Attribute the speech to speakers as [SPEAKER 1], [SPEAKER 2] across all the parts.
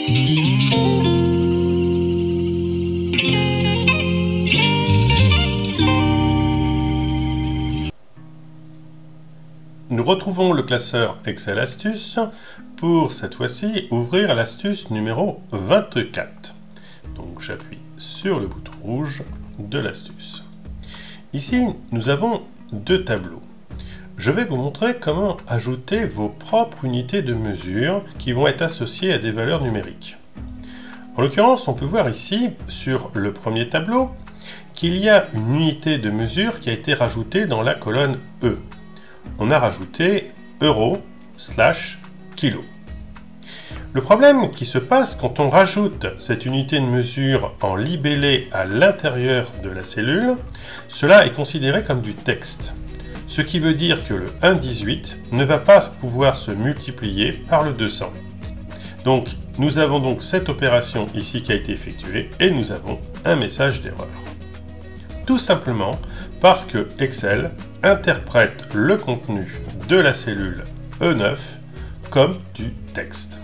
[SPEAKER 1] Nous retrouvons le classeur Excel Astuces pour cette fois-ci ouvrir l'astuce numéro 24. Donc j'appuie sur le bouton rouge de l'astuce. Ici, nous avons deux tableaux. Je vais vous montrer comment ajouter vos propres unités de mesure qui vont être associées à des valeurs numériques. En l'occurrence, on peut voir ici, sur le premier tableau, qu'il y a une unité de mesure qui a été rajoutée dans la colonne E. On a rajouté euro/kilo. Le problème qui se passe quand on rajoute cette unité de mesure en libellé à l'intérieur de la cellule, cela est considéré comme du texte. Ce qui veut dire que le 1,18 ne va pas pouvoir se multiplier par le 200. Donc, nous avons donc cette opération ici qui a été effectuée et nous avons un message d'erreur. Tout simplement parce que Excel interprète le contenu de la cellule E9 comme du texte.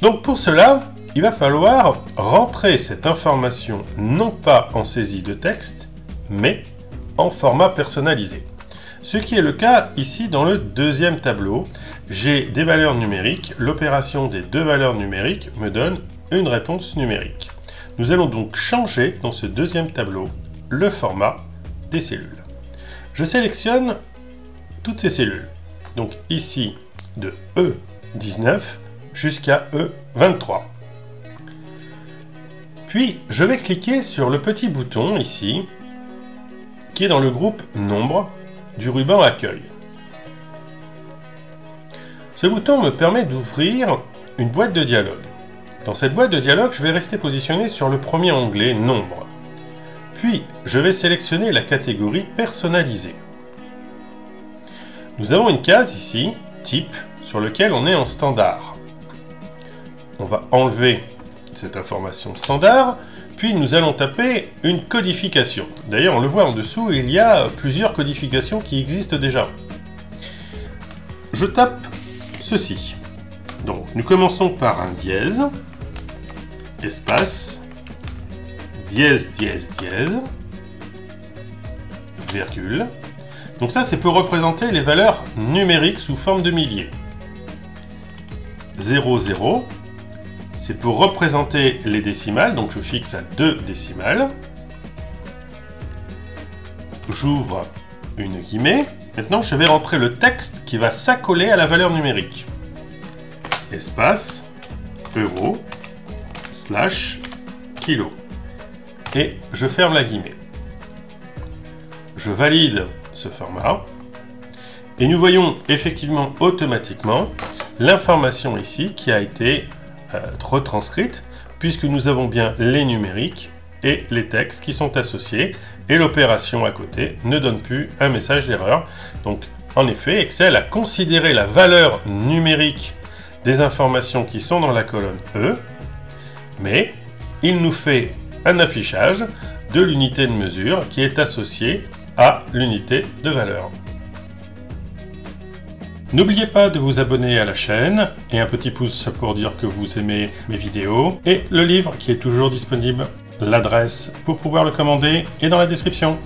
[SPEAKER 1] Donc pour cela, il va falloir rentrer cette information non pas en saisie de texte, mais en format personnalisé. Ce qui est le cas ici dans le deuxième tableau. J'ai des valeurs numériques, l'opération des deux valeurs numériques me donne une réponse numérique. Nous allons donc changer dans ce deuxième tableau le format des cellules. Je sélectionne toutes ces cellules, donc ici de E19 jusqu'à E23. Puis je vais cliquer sur le petit bouton ici, qui est dans le groupe Nombre du ruban Accueil. Ce bouton me permet d'ouvrir une boîte de dialogue. Dans cette boîte de dialogue, je vais rester positionné sur le premier onglet Nombre. Puis, je vais sélectionner la catégorie Personnalisée. Nous avons une case ici, Type, sur lequel on est en standard. On va enlever cette information standard, puis nous allons taper une codification. D'ailleurs, on le voit en dessous, il y a plusieurs codifications qui existent déjà. Je tape ceci. Donc, nous commençons par un dièse, espace, dièse, dièse, dièse, virgule. Donc ça, c'est pour représenter les valeurs numériques sous forme de milliers. 0, 0, c'est pour représenter les décimales, donc je fixe à 2 décimales. J'ouvre une guillemets. Maintenant, je vais rentrer le texte qui va s'accoler à la valeur numérique. Espace, euro/kilo. Et je ferme la guillemets. Je valide ce format. Et nous voyons effectivement automatiquement l'information ici qui a été retranscrite, puisque nous avons bien les numériques et les textes qui sont associés, et l'opération à côté ne donne plus un message d'erreur. Donc en effet, Excel a considéré la valeur numérique des informations qui sont dans la colonne E, mais il nous fait un affichage de l'unité de mesure qui est associée à l'unité de valeur. N'oubliez pas de vous abonner à la chaîne et un petit pouce pour dire que vous aimez mes vidéos, et le livre qui est toujours disponible. L'adresse pour pouvoir le commander est dans la description.